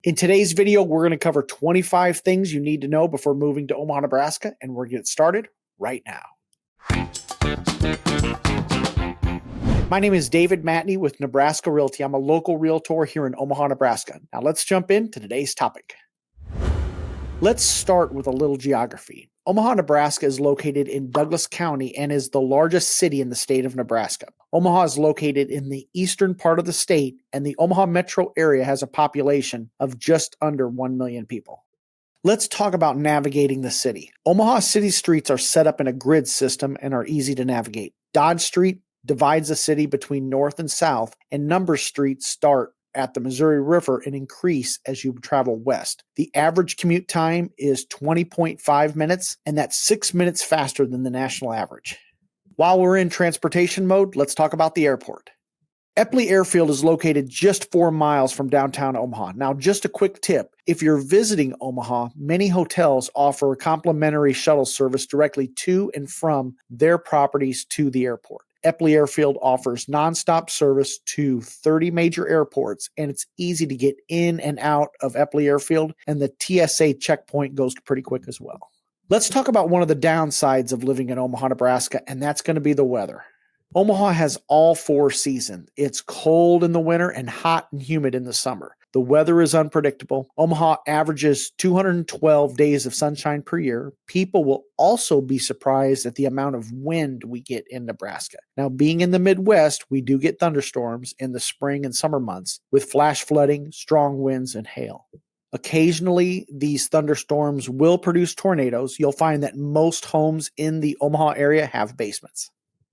In today's video, we're going to cover 25 things you need to know before moving to Omaha, Nebraska, and we're going to get started right now. My name is David Matney with Nebraska Realty. I'm a local realtor here in Omaha, Nebraska. Now let's jump into today's topic. Let's start with a little geography. Omaha, Nebraska is located in Douglas County and is the largest city in the state of Nebraska. Omaha is located in the eastern part of the state, and the Omaha metro area has a population of just under 1 million people. Let's talk about navigating the city. Omaha city streets are set up in a grid system and are easy to navigate. Dodge Street divides the city between north and south, and number streets start at the Missouri River and increase as you travel west. The average commute time is 20.5 minutes, and that's 6 minutes faster than the national average. While we're in transportation mode, let's talk about the airport. Eppley Airfield is located just 4 miles from downtown Omaha. Now, just a quick tip. If you're visiting Omaha, many hotels offer a complimentary shuttle service directly to and from their properties to the airport. Eppley Airfield offers nonstop service to 30 major airports, and it's easy to get in and out of Eppley Airfield, and the TSA checkpoint goes pretty quick as well. Let's talk about one of the downsides of living in Omaha, Nebraska, and that's going to be the weather. Omaha has all 4 seasons. It's cold in the winter and hot and humid in the summer. The weather is unpredictable. Omaha averages 212 days of sunshine per year. People will also be surprised at the amount of wind we get in Nebraska. Now, being in the Midwest, we do get thunderstorms in the spring and summer months with flash flooding, strong winds, and hail. Occasionally, these thunderstorms will produce tornadoes. You'll find that most homes in the Omaha area have basements.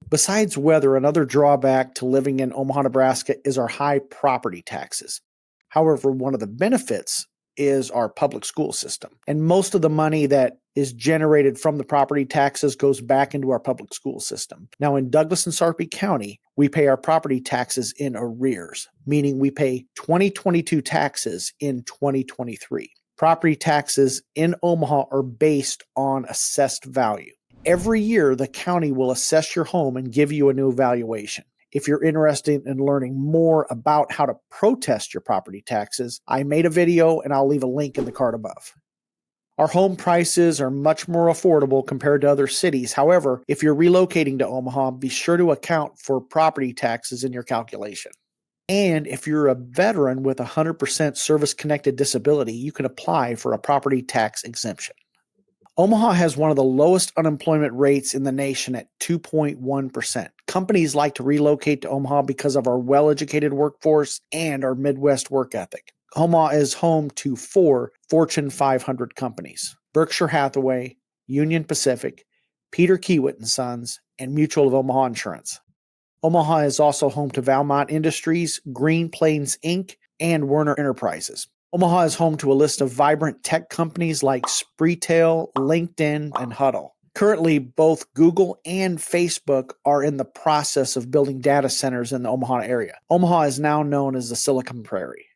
Besides weather, another drawback to living in Omaha, Nebraska is our high property taxes. However, one of the benefits is our public school system. And most of the money that is generated from the property taxes goes back into our public school system. Now, in Douglas and Sarpy County, we pay our property taxes in arrears, meaning we pay 2022 taxes in 2023. Property taxes in Omaha are based on assessed value. Every year, the county will assess your home and give you a new valuation. If you're interested in learning more about how to protest your property taxes, I made a video and I'll leave a link in the card above. Our home prices are much more affordable compared to other cities. However, if you're relocating to Omaha, be sure to account for property taxes in your calculation. And if you're a veteran with 100% service-connected disability, you can apply for a property tax exemption. Omaha has one of the lowest unemployment rates in the nation at 2.1%. Companies like to relocate to Omaha because of our well-educated workforce and our Midwest work ethic. Omaha is home to 4 Fortune 500 companies: Berkshire Hathaway, Union Pacific, Peter Kiewit & Sons, and Mutual of Omaha Insurance. Omaha is also home to Valmont Industries, Green Plains Inc., and Werner Enterprises. Omaha is home to a list of vibrant tech companies like Spreetail, LinkedIn, and Huddle. Currently, both Google and Facebook are in the process of building data centers in the Omaha area. Omaha is now known as the Silicon Prairie.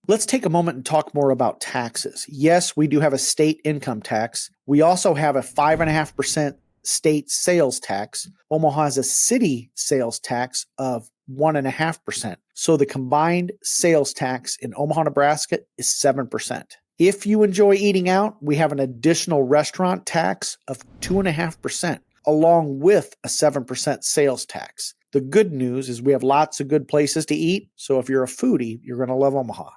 Let's take a moment and talk more about taxes. Yes, we do have a state income tax. We also have a 5.5% state sales tax. Omaha has a city sales tax of 1.5%. So the combined sales tax in Omaha, Nebraska is 7%. If you enjoy eating out, we have an additional restaurant tax of 2.5%, along with a 7% sales tax. The good news is we have lots of good places to eat. So if you're a foodie, you're going to love Omaha.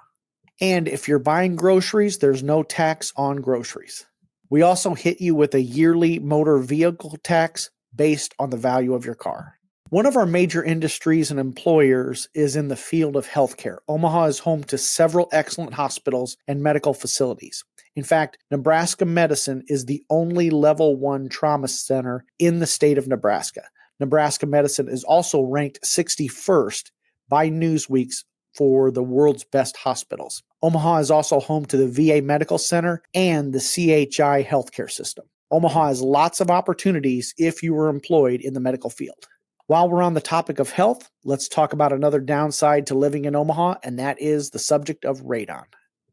And if you're buying groceries, there's no tax on groceries. We also hit you with a yearly motor vehicle tax based on the value of your car. One of our major industries and employers is in the field of healthcare. Omaha is home to several excellent hospitals and medical facilities. In fact, Nebraska Medicine is the only level 1 trauma center in the state of Nebraska. Nebraska Medicine is also ranked 61st by Newsweek's for the world's best hospitals. Omaha is also home to the VA Medical Center and the CHI healthcare system. Omaha has lots of opportunities if you were employed in the medical field. While we're on the topic of health, let's talk about another downside to living in Omaha, and that is the subject of radon.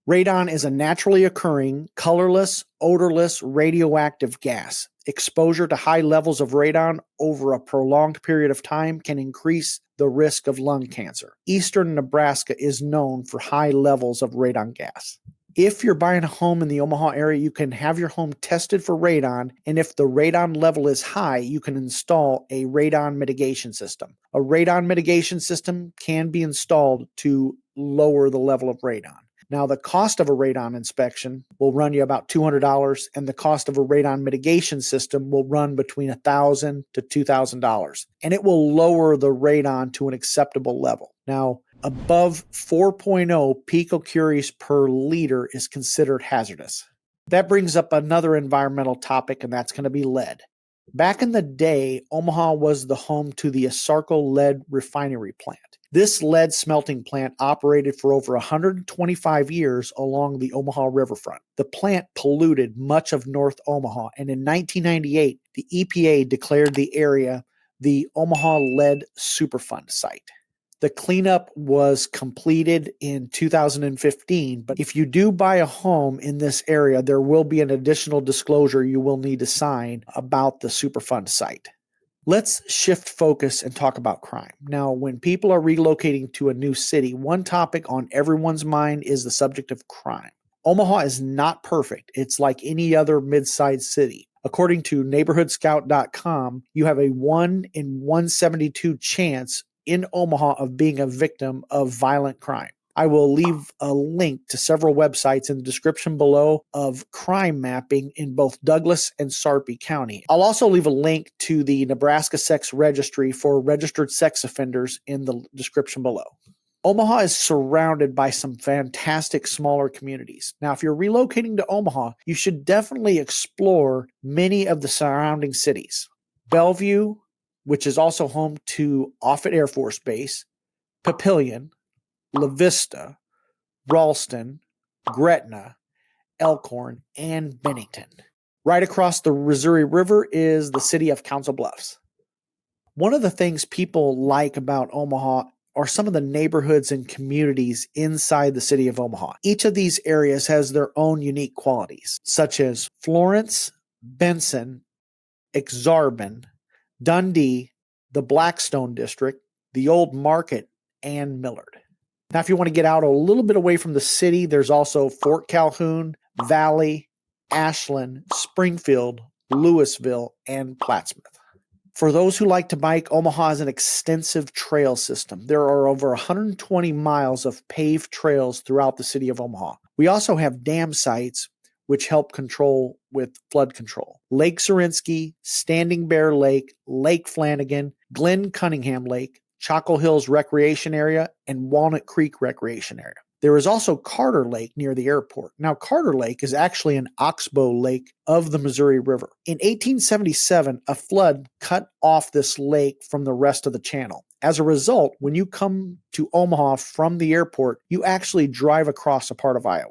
Radon is a naturally occurring, colorless, odorless, radioactive gas. Exposure to high levels of radon over a prolonged period of time can increase the risk of lung cancer. Eastern Nebraska is known for high levels of radon gas. If you're buying a home in the Omaha area, you can have your home tested for radon, and if the radon level is high, you can install a radon mitigation system. A radon mitigation system can be installed to lower the level of radon. Now, the cost of a radon inspection will run you about $200, and the cost of a radon mitigation system will run between $1,000 to $2,000, and it will lower the radon to an acceptable level. Now, above 4.0 picocuries per liter is considered hazardous. That brings up another environmental topic, and that's going to be lead. Back in the day, Omaha was the home to the Asarco lead refinery plant. This lead smelting plant operated for over 125 years along the Omaha riverfront. The plant polluted much of North Omaha, and in 1998, the EPA declared the area the Omaha Lead Superfund site. The cleanup was completed in 2015, but if you do buy a home in this area, there will be an additional disclosure you will need to sign about the Superfund site. Let's shift focus and talk about crime. Now, when people are relocating to a new city, one topic on everyone's mind is the subject of crime. Omaha is not perfect. It's like any other mid-sized city. According to neighborhoodscout.com, you have a 1 in 172 chance in Omaha of being a victim of violent crime. I will leave a link to several websites in the description below of crime mapping in both Douglas and Sarpy County. I'll also leave a link to the Nebraska Sex Registry for registered sex offenders in the description below. Omaha is surrounded by some fantastic smaller communities. Now, if you're relocating to Omaha, you should definitely explore many of the surrounding cities. Bellevue, which is also home to Offutt Air Force Base, Papillion, La Vista, Ralston, Gretna, Elkhorn, and Bennington. Right across the Missouri River is the city of Council Bluffs. One of the things people like about Omaha are some of the neighborhoods and communities inside the city of Omaha. Each of these areas has their own unique qualities, such as Florence, Benson, Exarban, Dundee, the Blackstone District, the Old Market, and Millard. Now, if you want to get out a little bit away from the city, there's also Fort Calhoun, Valley, Ashland, Springfield, Louisville, and Plattsmouth. For those who like to bike, Omaha has an extensive trail system. There are over 120 miles of paved trails throughout the city of Omaha. We also have dam sites which help control with flood control. Lake Zorinsky, Standing Bear Lake, Lake Flanagan, Glen Cunningham Lake, Chaco Hills Recreation Area, and Walnut Creek Recreation Area. There is also Carter Lake near the airport. Now, Carter Lake is actually an oxbow lake of the Missouri River. In 1877, a flood cut off this lake from the rest of the channel. As a result, when you come to Omaha from the airport, you actually drive across a part of Iowa.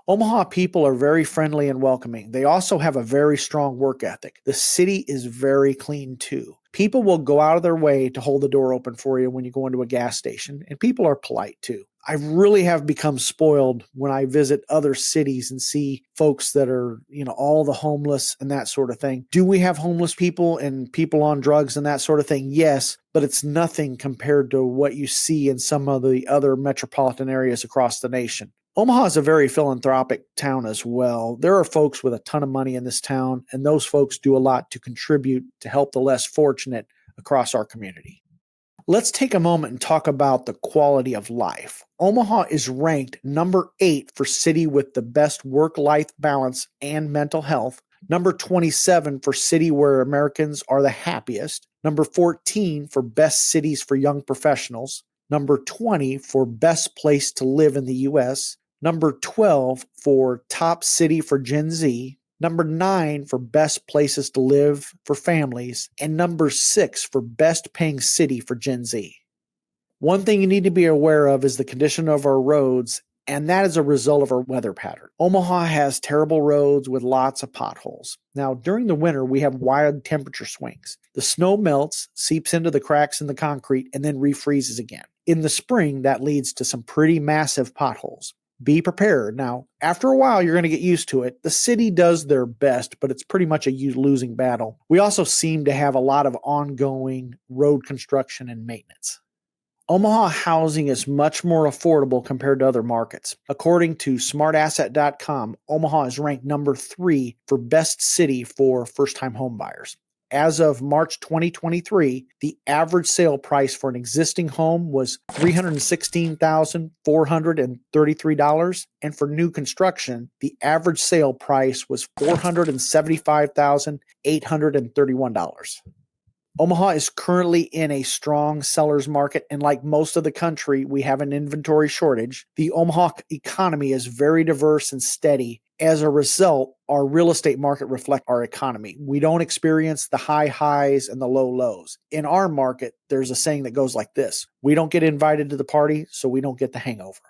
Omaha people are very friendly and welcoming. They also have a very strong work ethic. The city is very clean too. People will go out of their way to hold the door open for you when you go into a gas station, and people are polite too. I really have become spoiled when I visit other cities and see folks that are, all the homeless and that sort of thing. Do we have homeless people and people on drugs and that sort of thing? Yes, but it's nothing compared to what you see in some of the other metropolitan areas across the nation. Omaha is a very philanthropic town as well. There are folks with a ton of money in this town, and those folks do a lot to contribute to help the less fortunate across our community. Let's take a moment and talk about the quality of life. Omaha is ranked number 8 for city with the best work-life balance and mental health, number 27 for city where Americans are the happiest, number 14 for best cities for young professionals, number 20 for best place to live in the U.S., number 12 for top city for Gen Z, number 9 for best places to live for families, and number 6 for best paying city for Gen Z. One thing you need to be aware of is the condition of our roads, and that is a result of our weather pattern. Omaha has terrible roads with lots of potholes. Now, during the winter, we have wild temperature swings. The snow melts, seeps into the cracks in the concrete, and then refreezes again. In the spring, that leads to some pretty massive potholes. Be prepared. Now, after a while, you're going to get used to it. The city does their best, but it's pretty much a losing battle. We also seem to have a lot of ongoing road construction and maintenance. Omaha housing is much more affordable compared to other markets. According to smartasset.com, Omaha is ranked number 3 for best city for first-time homebuyers. As of March 2023, the average sale price for an existing home was $316,433, and for new construction, the average sale price was $475,831. Omaha is currently in a strong seller's market, and like most of the country, we have an inventory shortage. The Omaha economy is very diverse and steady. As a result, our real estate market reflects our economy. We don't experience the high highs and the low lows. In our market, there's a saying that goes like this: we don't get invited to the party, so we don't get the hangover.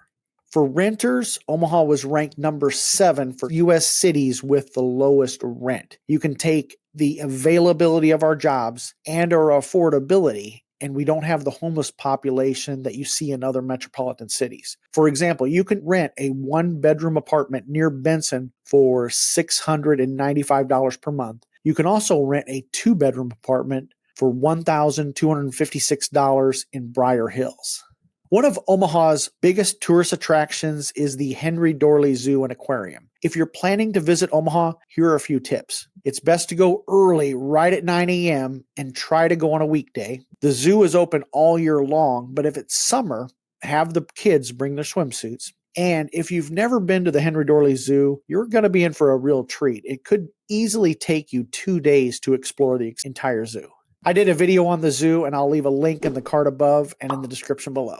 For renters, Omaha was ranked number 7 for U.S. cities with the lowest rent. You can take the availability of our jobs and our affordability, and we don't have the homeless population that you see in other metropolitan cities. For example, you can rent a 1-bedroom apartment near Benson for $695 per month. You can also rent a 2-bedroom apartment for $1,256 in Briar Hills. One of Omaha's biggest tourist attractions is the Henry Dorley Zoo and Aquarium. If you're planning to visit Omaha, here are a few tips. It's best to go early, right at 9 a.m., and try to go on a weekday. The zoo is open all year long, but if it's summer, have the kids bring their swimsuits. And if you've never been to the Henry Dorley Zoo, you're going to be in for a real treat. It could easily take you 2 days to explore the entire zoo. I did a video on the zoo, and I'll leave a link in the card above and in the description below.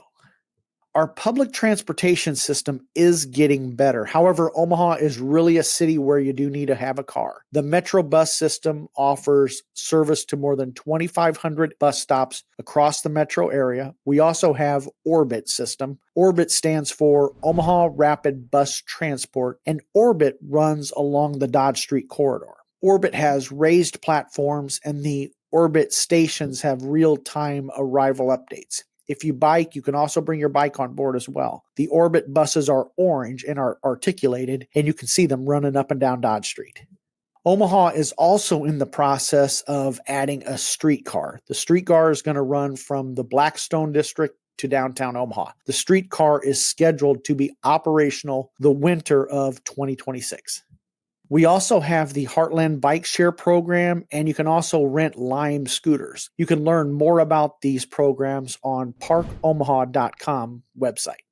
Our public transportation system is getting better. However, Omaha is really a city where you do need to have a car. The Metro bus system offers service to more than 2,500 bus stops across the metro area. We also have Orbit system. Orbit stands for Omaha Rapid Bus Transport, and Orbit runs along the Dodge Street corridor. Orbit has raised platforms, and the Orbit stations have real-time arrival updates. If you bike, you can also bring your bike on board as well. The Orbit buses are orange and are articulated, and you can see them running up and down Dodge Street. Omaha is also in the process of adding a streetcar. The streetcar is going to run from the Blackstone district to downtown Omaha. The streetcar is scheduled to be operational the winter of 2026. We also have the Heartland Bike Share program, and you can also rent Lime scooters. You can learn more about these programs on parkomaha.com website.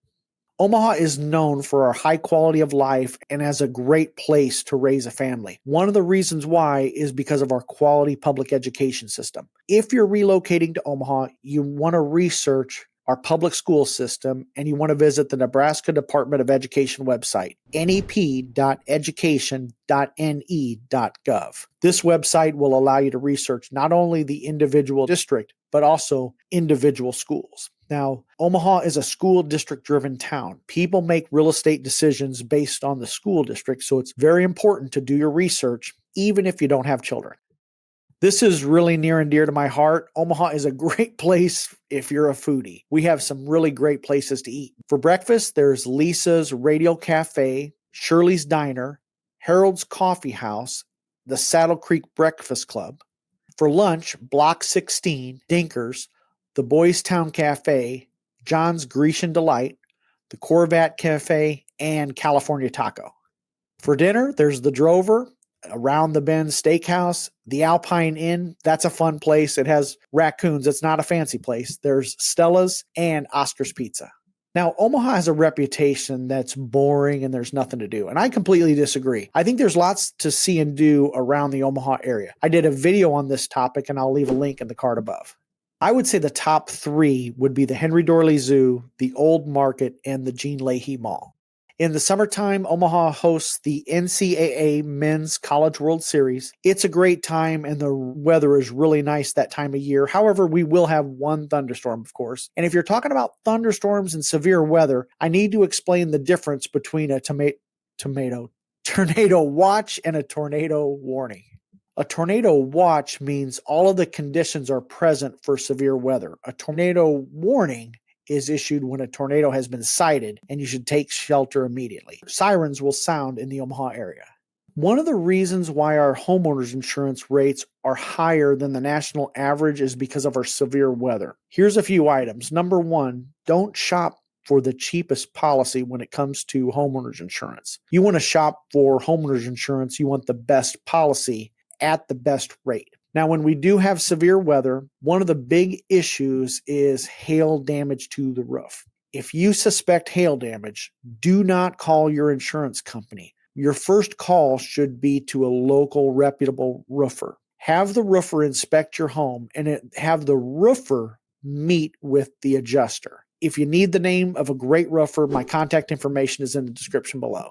Omaha is known for our high quality of life and as a great place to raise a family. One of the reasons why is because of our quality public education system. If you're relocating to Omaha, you want to research our public school system, and you want to visit the Nebraska Department of Education website, nep.education.ne.gov. This website will allow you to research not only the individual district, but also individual schools. Now, Omaha is a school district-driven town. People make real estate decisions based on the school district, so it's very important to do your research, even if you don't have children. This is really near and dear to my heart. Omaha is a great place if you're a foodie. We have some really great places to eat. For breakfast, there's Lisa's Radio Cafe, Shirley's Diner, Harold's Coffee House, the Saddle Creek Breakfast Club. For lunch, Block 16, Dinkers, the Boys Town Cafe, John's Grecian Delight, the Corvette Cafe, and California Taco. For dinner, there's the Drover, Around the Bend Steakhouse, the Alpine Inn. That's a fun place. It has raccoons. It's not a fancy place. There's Stella's and Oscar's Pizza. Now, Omaha has a reputation that's boring and there's nothing to do. And I completely disagree. I think there's lots to see and do around the Omaha area. I did a video on this topic, and I'll leave a link in the card above. I would say the top 3 would be the Henry Dorley Zoo, the Old Market, and the Gene Leahy Mall. In the summertime, Omaha hosts the NCAA Men's College World Series. It's a great time, and the weather is really nice that time of year. However, we will have one thunderstorm, of course. And if you're talking about thunderstorms and severe weather, I need to explain the difference between a tornado watch and a tornado warning. A tornado watch means all of the conditions are present for severe weather. A tornado warning is issued when a tornado has been sighted, and you should take shelter immediately. Sirens will sound in the Omaha area. One of the reasons why our homeowners insurance rates are higher than the national average is because of our severe weather. Here's a few items. Number one, don't shop for the cheapest policy when it comes to homeowners insurance. You want to shop for homeowners insurance, you want the best policy at the best rate. Now, when we do have severe weather, one of the big issues is hail damage to the roof. If you suspect hail damage, do not call your insurance company. Your first call should be to a local reputable roofer. Have the roofer inspect your home and have the roofer meet with the adjuster. If you need the name of a great roofer, my contact information is in the description below.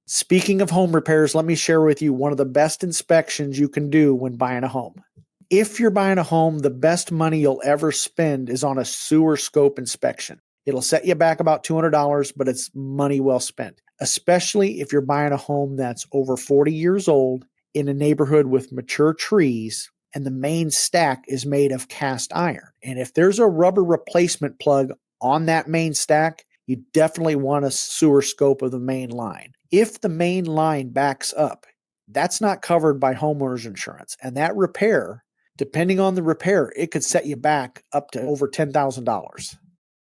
Speaking of home repairs, let me share with you one of the best inspections you can do when buying a home. If you're buying a home, the best money you'll ever spend is on a sewer scope inspection. It'll set you back about $200, but it's money well spent, especially if you're buying a home that's over 40 years old in a neighborhood with mature trees and the main stack is made of cast iron. And if there's a rubber replacement plug on that main stack, you definitely want a sewer scope of the main line. If the main line backs up, that's not covered by homeowners insurance. And that repair, depending on the repair, it could set you back up to over $10,000.